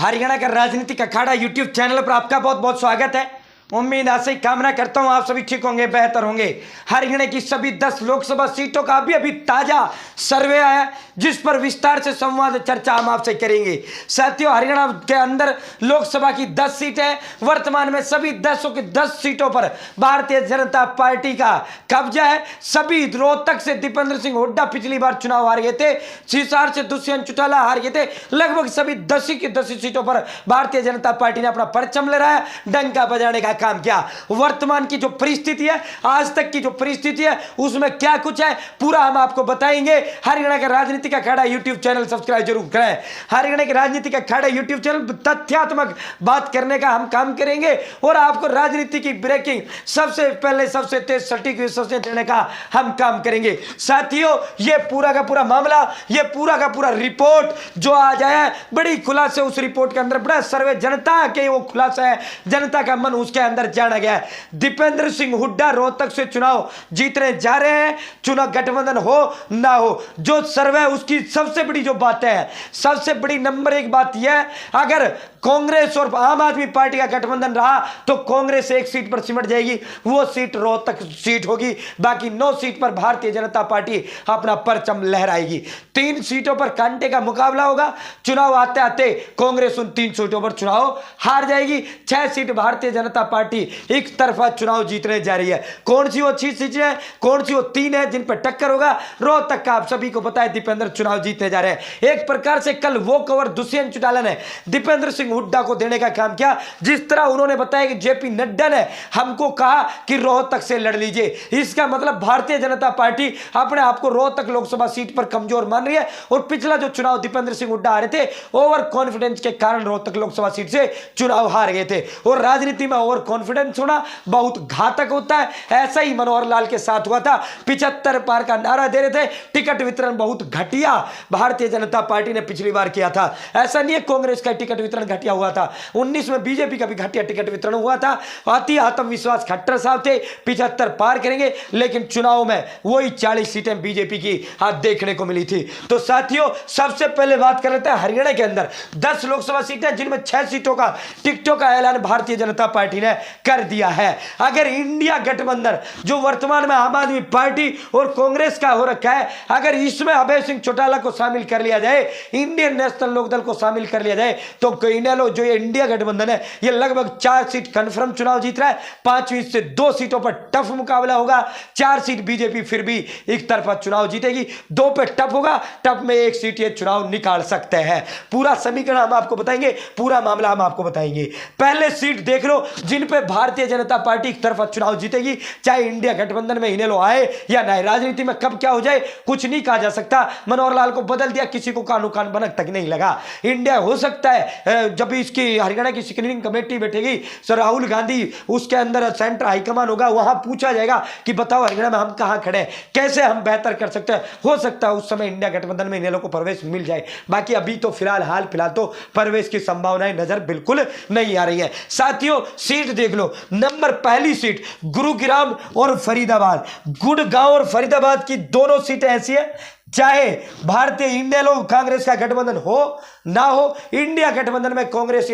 हरियाणा का राजनीतिक अखाड़ा YouTube channel पर आपका बहुत बहुत स्वागत है। उम्मीद आशा ही कामना करता हूं आप सभी ठीक होंगे, बेहतर होंगे। हरियाणा की सभी 10 लोकसभा सीटों का अभी ताजा सर्वे आया जिस पर विस्तार से संवाद चर्चा हम आपसे करेंगे। साथियों, हरियाणा के अंदर लोकसभा की 10 सीटें, वर्तमान में सभी 10 की 10 सीटों पर भारतीय जनता पार्टी का कब्जा है। सभी रोहतक से दीपेंद्र सिंह हुड्डा पिछली बार चुनाव हार गए थे, हिसार से दुष्यंत चौटाला हार गए थे। लगभग सभी 10 की 10 सीटों पर भारतीय जनता पार्टी ने अपना परचम लहराया, डंका बजाने का काम किया। वर्तमान की जो परिस्थिति है, आज तक की जो परिस्थिति है, उसमें क्या कुछ है पूरा हम आपको बताएंगे। हरियाणा का राजनीतिक अखाड़ा यूट्यूब चैनल सब्सक्राइब जरूर करें। हरियाणा के राजनीतिक अखाड़ा यूट्यूब चैनल तथ्यात्मक बात करने का हम काम करेंगे और आपको राजनीति की ब्रेकिंग सबसे पहले, सबसे तेज, सटीक विश्वसनीय देने का हम काम करेंगे। साथियों, ये पूरा का पूरा मामला, ये पूरा का पूरा रिपोर्ट जो आज आया है, बड़ी खुलासे उस रिपोर्ट के अंदर बड़ा सर्वे जनता के वो खुलासा है, जनता का मन उसके अंदर जाना गया है। दीपेंद्र सिंह हुड्डा रोहतक से चुनाव जीतने जा रहे हैं, चुनाव गठबंधन हो ना हो। जो सर्वे उसकी सबसे बड़ी जो बातें हैं, सबसे बड़ी नंबर 1 बात यह है, अगर कांग्रेस और आम आदमी पार्टी का गठबंधन रहा तो कांग्रेस 1 सीट पर सिमट जाएगी, वो सीट रोहतक सीट होगी। बाकी 9 सीट पर भारतीय जनता पार्टी अपना परचम लहराएगी। 3 सीटों पर कांटे का मुकाबला होगा। चुनाव आते आते कांग्रेस उन 3 सीटों पर चुनाव हार जाएगी। 6 सीट भारतीय जनता पार्टी एक तरफा चुनाव जीतने जा रही है। कौन सी वो 6 सीटें हैं, कौन सी वो 3 है जिन पर टक्कर होगा? रोहतक का आप सभी को पता है, दीपेंद्र चुनाव जीतने जा रहे हैं। एक प्रकार से कल वो कवर दुष्यंत चौटाला ने दीपेंद्र सिंह हुड्डा को देने का काम किया, जिस तरह उन्होंने बताया कि जेपी नड्डा ने हमको कहा कि रोहतक से लड़ लीजिए। इसका मतलब भारतीय जनता पार्टी अपने आप को रोहतक लोकसभा सीट पर कमजोर मान रही है और पिछला जो चुनाव दीपेंद्र सिंह हुड्डा हारे थे, ओवर कॉन्फिडेंस के कारण रोहतक लोकसभा सीट से चुनाव हार गए थे। और राजनीति में ओवर कॉन्फिडेंस होना बहुत घातक होता है। ऐसा ही मनोहर लाल के साथ हुआ था। 75 पार का नारा दे रहे थे, टिकट वितरण बहुत घटिया भारतीय जनता पार्टी ने पिछली बार किया था। ऐसा नहीं है कांग्रेस का टिकट वितरण घटिया हुआ था, 19 में बीजेपी का भी घटिया टिकट वितरण हुआ था। अति आत्मविश्वास खट्टर साहब थे, 75 पार करेंगे, लेकिन चुनाव में वही 40 सीटें बीजेपी की आज देखने को मिली थी। तो साथियों, सबसे पहले बात कर लेते हैं हरियाणा के अंदर 10 लोकसभा सीटें, जिनमें 6 सीटों का टिकटों का ऐलान भारतीय जनता पार्टी ने कर दिया है। अगर इंडिया गठबंधन जो वर्तमान में आम आदमी पार्टी और कांग्रेस का हो रखा है, अगर इसमें अभय सिंह चौटाला को शामिल कर लिया जाए, इंडियन नेशनल लोकदल को शामिल कर लिया जाए, तो इनेलो जो ये इंडिया गठबंधन है, ये लगभग 4 सीट कंफर्म चुनाव जीत रहा है। 5वीं से 2 सीटों पर टफ मुकाबला होगा। 4 सीट बीजेपी फिर भी एक तरफा चुनाव जीतेगी, 2 पे टफ होगा, टफ में 1 सीट ये चुनाव निकाल सकते हैं। पूरा समीकरण हम आपको बताएंगे, पूरा मामला हम आपको बताएंगे। पहले सीट देख लो जिन पे भारतीय जनता पार्टी एक तरफा चुनाव जीतेगी, चाहे इंडिया गठबंधन में इनेलो आए या नहीं। राजनीति में कब क्या हो जाए कुछ नहीं कहा जा सकता। मनोहर लाल को बदल दिया, किसी को कानून कान बनक तक नहीं लगा। इंडिया हो सकता है जब इसकी हरियाणा की स्क्रीनिंग कमेटी बैठेगी, सर राहुल गांधी उसके अंदर सेंटर हाईकमान होगा, वहां पूछा जाएगा कि बताओ हरियाणा में हम कहां खड़े हैं, कैसे हम बेहतर कर सकते हैं। हो सकता है उस समय इंडिया गठबंधन में इनेलो को प्रवेश मिल जाए। बाकी अभी तो फिलहाल तो प्रवेश की संभावनाएं नजर बिल्कुल नहीं आ रही है। साथियों, सीट देख लो। नंबर पहली सीट गुरुग्राम और फरीदाबाद। गुड़गांव और फरीदाबाद की दोनों सीटें ऐसी है, चाहे भारतीय इनेलो कांग्रेस का गठबंधन हो ना हो, इंडिया गठबंधन में कांग्रेस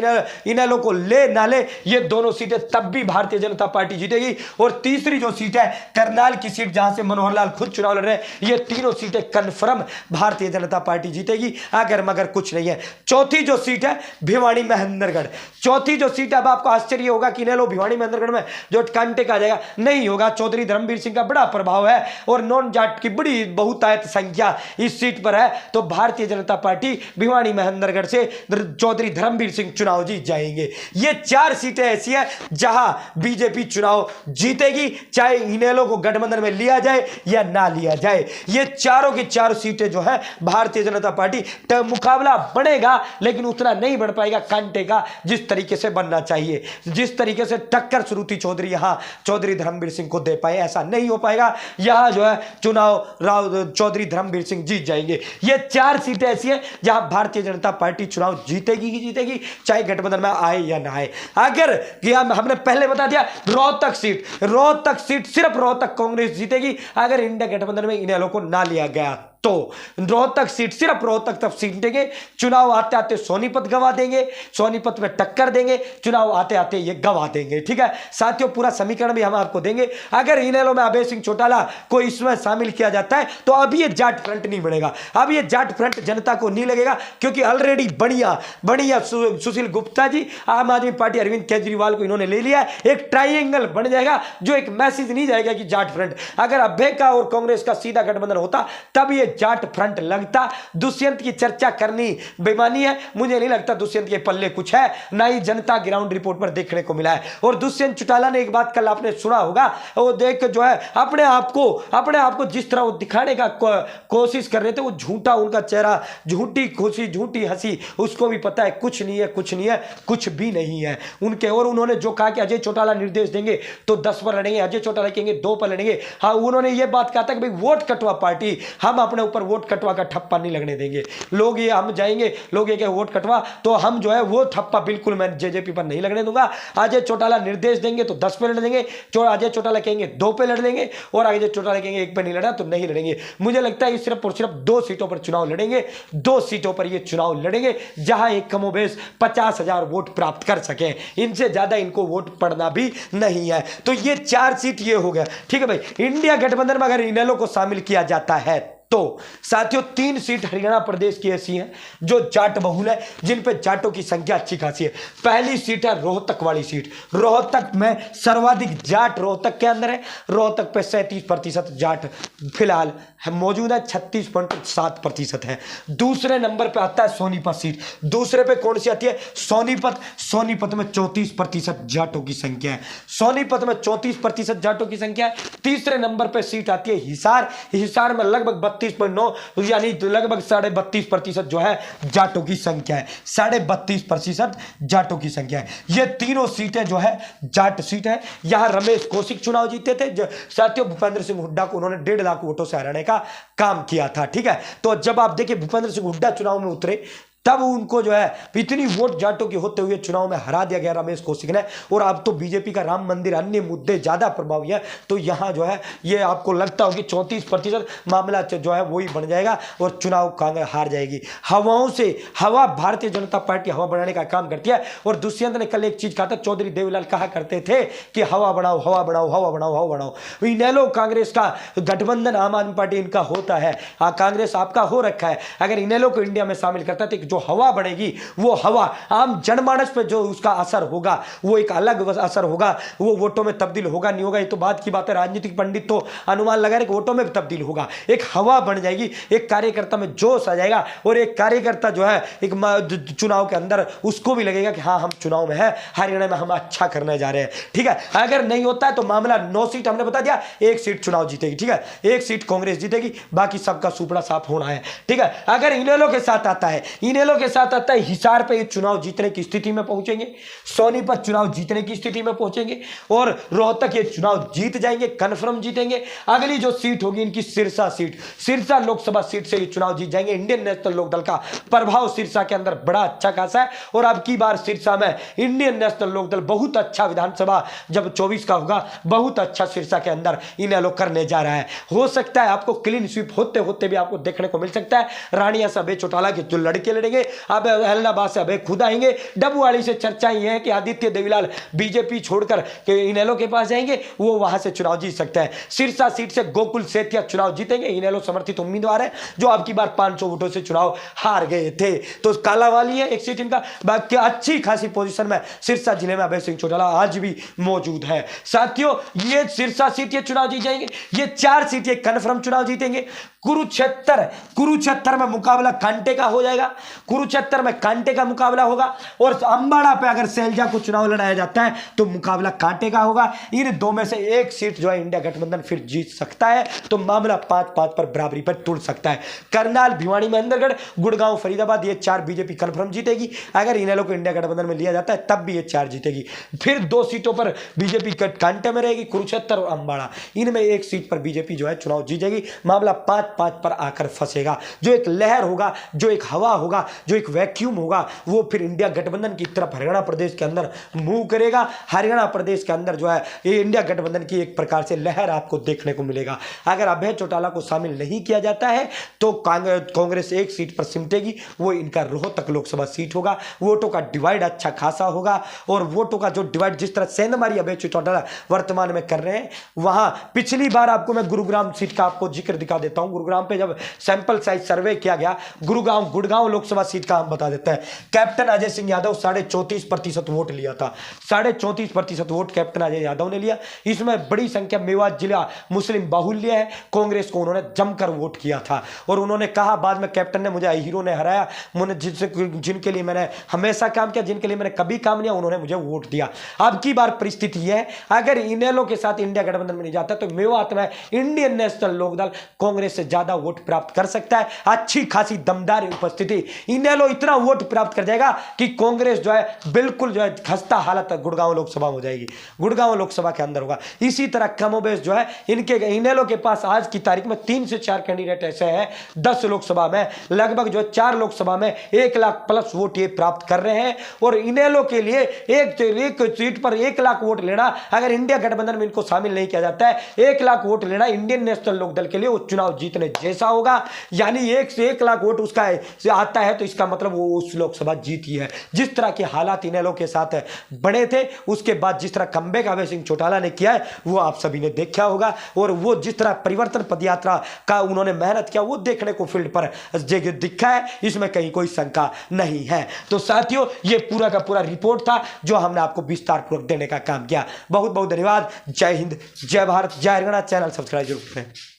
इनेलो को ले ना ले, ये दोनों सीटें तब भी भारतीय जनता पार्टी जीतेगी। और तीसरी जो सीट है करनाल की सीट, जहां से मनोहर लाल खुद चुनाव लड़ रहे हैं, ये तीनों सीटें कन्फर्म भारतीय जनता पार्टी जीतेगी, अगर मगर कुछ नहीं है। चौथी जो सीट है भिवानी महेंद्रगढ़। चौथी जो सीट, अब आपको आश्चर्य होगा कि इनेलो भिवानी महेंद्रगढ़ में जो कांटे का जाएगा, नहीं होगा। चौधरी धर्मवीर सिंह का बड़ा प्रभाव है और नॉन जाट की बड़ी बहुतायत संख्या इस सीट पर है, तो भारतीय जनता पार्टी भिवानी महेंद्रगढ़ से चौधरी धर्मवीर सिंह चुनाव जीत जाएंगे। ये 4 सीटें ऐसी हैं जहां बीजेपी चुनाव जीतेगी, चाहे इनेलो को गठबंधन में लिया जाए या ना लिया जाए। ये चारों की चारों सीटें जो है भारतीय जनता पार्टी, मुकाबला बढ़ेगा लेकिन उतना नहीं बढ़ पाएगा कांटे का, जिस तरीके से बनना चाहिए। जिस तरीके से टक्कर श्रुति चौधरी यहां चौधरी धर्मवीर सिंह को दे पाए, ऐसा नहीं हो पाएगा। यहां जो है चुनाव चौधरी धर्मवीर सिंह जीत जाएंगे। ये 4 सीटें ऐसी हैं जहां भारतीय जनता पार्टी चुनाव जीतेगी ही जीतेगी, चाहे गठबंधन में आए या ना आए। अगर हमने पहले बता दिया, रोहतक सीट सिर्फ रोहतक कांग्रेस जीतेगी अगर इंडिया गठबंधन में इनेलो को ना लिया गया। तो रोहतक सीट, सिर्फ रोहतक तक सीट देंगे, चुनाव आते आते सोनीपत गंवा देंगे, सोनीपत में टक्कर देंगे, चुनाव आते आते ये गंवा देंगे। ठीक है साथियों, पूरा समीकरण भी हम आपको देंगे। अगर इनेलो में अभय सिंह चौटाला को इसमें शामिल किया जाता है तो अब ये जाट फ्रंट नहीं बढ़ेगा, अब ये जाट फ्रंट जनता को नहीं लगेगा, क्योंकि ऑलरेडी बढ़िया सुशील गुप्ता जी, आम आदमी पार्टी अरविंद केजरीवाल को इन्होंने ले लिया, एक ट्राइएंगल बन जाएगा, जो एक मैसेज नहीं जाएगा कि जाट फ्रंट। अगर अभय का और कांग्रेस का सीधा गठबंधन होता तब ये जाट फ्रंट लगता। दुष्यंत की चर्चा करनी बेईमानी है, मुझे नहीं लगता दुष्यंत के पल्ले कुछ है, ना ही जनता ग्राउंड रिपोर्ट पर देखने को मिला है। और दुष्यंत चौटाला ने एक बात कल आपने सुना होगा, वो देख जो है अपने आप को जिस तरह वो दिखाने का कोशिश कर रहे थे, वो झूठा उनका चेहरा, झूठी खुशी, झूठी हंसी, उसको भी पता है कुछ नहीं है, कुछ नहीं है, कुछ भी नहीं है उनके। और उन्होंने जो कहा कि अजय चौटाला निर्देश देंगे तो 10 पर लड़ेंगे, अजय चौटाला कहेंगे 2 पर लड़ेंगे। हाँ, उन्होंने ये बात कहा था कि भाई वोट कटवा पार्टी, हम अपने ऊपर वोट कटवा का ठप्पा नहीं लगने देंगे। लोग ये हम जाएंगे, लोग ये वोट कटवा, तो हम जो है वो ठप्पा बिल्कुल मैं जेजेपी पर नहीं लगने दूंगा। अजय चौटाला निर्देश देंगे तो 10 पे लड़ देंगे, अजय चौटाला कहेंगे 2 पे लड़ देंगे, और अजय चौटाला कहेंगे 1 पे नहीं लड़ा तो नहीं लड़ेंगे। मुझे लगता है सिर्फ और सिर्फ 2 सीटों पर चुनाव लड़ेंगे, 2 सीटों पर ये चुनाव लड़ेंगे जहां एक कमोबेश 50,000 वोट प्राप्त कर सके, इनसे ज्यादा इनको वोट पड़ना भी नहीं है। तो ये 4 सीट ये हो गया। ठीक है भाई, इंडिया गठबंधन में अगर इनेलो को शामिल किया जाता है तो साथियों 3 सीट हरियाणा प्रदेश की ऐसी हैं जो जाट बहुल है, जिन पे जाटों की संख्या अच्छी खासी है। पहली सीट है रोहतक वाली सीट, रोहतक में सर्वाधिक जाट रोहतक के अंदर है, रोहतक पे 37% जाट फिलहाल मौजूद है, 36.7% है। दूसरे नंबर पे आता है सोनीपत सीट, दूसरे पे कौन सी आती है? सोनीपत में 34% जाटों की संख्या है, सोनीपत में 34% जाटों की संख्या है। तीसरे नंबर पे सीट आती है हिसार में लगभग 32.9 यानी लगभग 32.5% जो है जाटों की संख्या है, 32.5% जाटों की संख्या है। ये तीनों सीटें जो है जाट सीट है। यहां रमेश कौशिक चुनाव जीते थे, साथियों भूपेंद्र सिंह हुड्डा को उन्होंने 1.5 लाख वोटों से हराने का काम किया था। ठीक है, तो जब आप देखिए भूपेंद्र सिंह हुड्डा चुनाव में उतरे तब उनको जो है इतनी वोट जाटों के होते हुए चुनाव में हरा दिया गया रमेश कौशिक ने। और अब तो बीजेपी का राम मंदिर अन्य मुद्दे ज्यादा प्रभावी है, तो यहां जो है ये आपको लगता होगी 34% मामला जो है वही बन जाएगा और चुनाव कांग्रेस हार जाएगी। हवाओं से हवा, भारतीय जनता पार्टी हवा बनाने का काम करती है। और दुष्यंत ने कल एक चीज कहा था, चौधरी देवीलाल कहा करते थे कि हवा बनाओ, हवा बनाओ, हवा बनाओ, हवा बनाओ। इनेलो कांग्रेस का गठबंधन आम आदमी पार्टी इनका होता है, कांग्रेस आपका हो रखा है। अगर इनेलो को इंडिया में शामिल करता है तो जो हवा बनेगी वो हवा आम जनमानस पे जो उसका असर होगा वो एक अलग असर होगा, वो वोटों में तब्दील होगा नहीं होगा ये तो बात की बात है। राजनीतिक पंडित तो अनुमान लगा रहे कि वोटों में भी तब्दील होगा, एक हवा बन जाएगी, एक कार्यकर्ता में जोश आ जाएगा और एक कार्यकर्ता जो है एक चुनाव के अंदर उसको भी लगेगा कि हाँ हम चुनाव में है, हरियाणा में हम अच्छा करने जा रहे हैं। ठीक है, अगर नहीं होता है तो मामला 9 सीट हमने बता दिया, 1 सीट चुनाव जीतेगी। ठीक है, 1 सीट कांग्रेस जीतेगी, बाकी सबका सुपड़ा साफ होना है। ठीक है, अगर इनेलो के साथ आता है, इनेलो के साथ आता है हिसार पे ये चुनाव जीतने की स्थिति में पहुंचेंगे, सोनीपत चुनाव जीतने की स्थिति में पहुंचेंगे और रोहतक ये चुनाव जीत जाएंगे, कन्फर्म जीतेंगे। अगली जो सीट होगी इनकी सिरसा सीट, सिरसा लोकसभा सीट से ये चुनाव जीत जाएंगे। इंडियन नेशनल लोकदल का प्रभाव सिरसा के अंदर बड़ा अच्छा खासा है और अब की बार सिरसा में इंडियन नेशनल लोकदल बहुत अच्छा विधानसभा जब 24 का होगा, बहुत अच्छा सिरसा के अंदर इनेलो करने जा रहा है। हो सकता है आपको क्लीन स्वीप होते होते भी आपको देखने को मिल सकता है। रानिया से अभय चौटाला के जो लड़के लड़ेंगे, अब एलनाबाद से अभय खुद आएंगे। डबुआड़ी से चर्चाएं ये है कि आदित्य देवीलाल बीजेपी छोड़कर इनेलो के पास जाएंगे, वो वहां से चुनाव जीत सकता है। सिरसा सीट से गोकुल सेतिया चुनाव जीतेंगे, इनेलो समर्थित उम्मीदवार है जो अब की बार 500 वोटों से चुनाव हार गए थे। तो कालावाली है एक सीट इनका, बाकी अच्छी खासी पोजीशन में सिरसा जिले में अभय सिंह चौटाला आज भी मौजूद है। साथियों ये सिरसा सीट ये चुनाव जीत जाएंगे, ये 4 सीट ये कन्फर्म चुनाव जीतेंगे। कुरुक्षेत्र में मुकाबला कांटे का हो जाएगा, कुरुक्षेत्र में कांटे का मुकाबला होगा और अंबाड़ा पे अगर सैलजा को चुनाव लड़ाया जाता है तो मुकाबला कांटे का होगा। इन 2 में से 1 सीट जो है इंडिया गठबंधन फिर जीत सकता है, तो मामला 5-5 पर बराबरी पर टूट सकता है। करनाल, भिवानी, महेंद्रगढ़, गुड़गांव, फरीदाबाद ये 4 बीजेपी कन्फर्म जीतेगी। अगर इनेलो को इंडिया गठबंधन में लिया जाता है तब भी ये 4 जीतेगी। फिर 2 सीटों पर बीजेपी कांटे में रहेगी, कुरुक्षेत्र और अंबाड़ा। इनमें 1 सीट पर बीजेपी जो है चुनाव जीत जाएगी। मामला 5-5 पर आकर फंसेगा। जो एक लहर होगा, जो एक हवा होगा जो एक वैक्यूम होगा वो फिर इंडिया गठबंधन की तरफ हरियाणा प्रदेश के अंदर मूव करेगा। हरियाणा प्रदेश के अंदर जो है ये इंडिया गठबंधन की एक प्रकार से लहर आपको देखने को मिलेगा। अगर अभय चौटाला को शामिल नहीं किया जाता है तो कांग्रेस एक सीट पर सिमटेगी, वो इनका रोहतक लोकसभा सीट होगा। वोटों का डिवाइड अच्छा खासा होगा और वोटों का जो डिवाइड जिस तरह सेंधमारी अभय चौटाला वर्तमान में कर रहे हैं, वहां पिछली बार आपको मैं गुरुग्राम सीट का आपको जिक्र दिखा देता हूं। गुरुग्राम पे जब सैंपल साइज सर्वे किया गया, गुड़गांव लोकसभा सीट का हम बता देते हैं, कैप्टन अजय सिंह यादव 34.5% वोट लिया था। 34.5% वोट कैप्टन अजय यादव ने लिया। इसमें बड़ी संख्या मेवात जिला मुस्लिम बाहुल्य है, कांग्रेस को उन्होंने जमकर वोट किया था और उन्होंने कहा बाद में कैप्टन ने मुझे हीरो ने हराया, जिनके लिए मैंने हमेशा काम किया, जिनके लिए मैंने कभी काम नहीं, उन्होंने मुझे वोट दिया। अब की बार परिस्थिति है, अगर इनेलो के साथ इंडिया गठबंधन में नहीं जाता तो मेवात में इंडियन नेशनल लोकदल कांग्रेस से ज्यादा वोट प्राप्त कर सकता है। अच्छी खासी दमदार उपस्थिति, इनेलो इतना वोट प्राप्त कर जाएगा कि कांग्रेस जो है बिल्कुल जो है खस्ता हालत गुड़गांव लोकसभा हो जाएगी, गुड़गांव लोकसभा के अंदर होगा। इसी तरह कमोबेश जो है इनके इनेलो के पास आज की तारीख में 3 से 4 कैंडिडेट ऐसे हैं 10 लोकसभा में, लगभग जो 4 लोकसभा में 1 लाख प्लस वोट ये प्राप्त कर रहे हैं। और इनेलो के लिए एक सीट पर 1 लाख वोट लेना, अगर इंडिया गठबंधन में इनको शामिल नहीं किया जाता है, 1 लाख वोट लेना इंडियन नेशनल लोकदल के लिए वो चुनाव जीतने जैसा होगा। यानी 1 से 1 लाख वोट उसका आता है तो इसका मतलब वो उस लोकसभा जीती है। जिस तरह के हालात इनेलो के साथ बने थे, उसके बाद जिस तरह कमबैक अभय सिंह चौटाला ने किया है वो आप सभी ने देखा होगा, और वो जिस तरह परिवर्तन पदयात्रा का उन्होंने मेहनत किया वो देखने को फील्ड पर दिखा है, इसमें कहीं कोई शंका नहीं है। तो साथियों ये पूरा का पूरा रिपोर्ट था जो हमने आपको विस्तार पूर्वक देने का काम किया। बहुत बहुत धन्यवाद। जय हिंद, जय भारत, जय हरियाणा। चैनल सब्सक्राइब जरूर करें।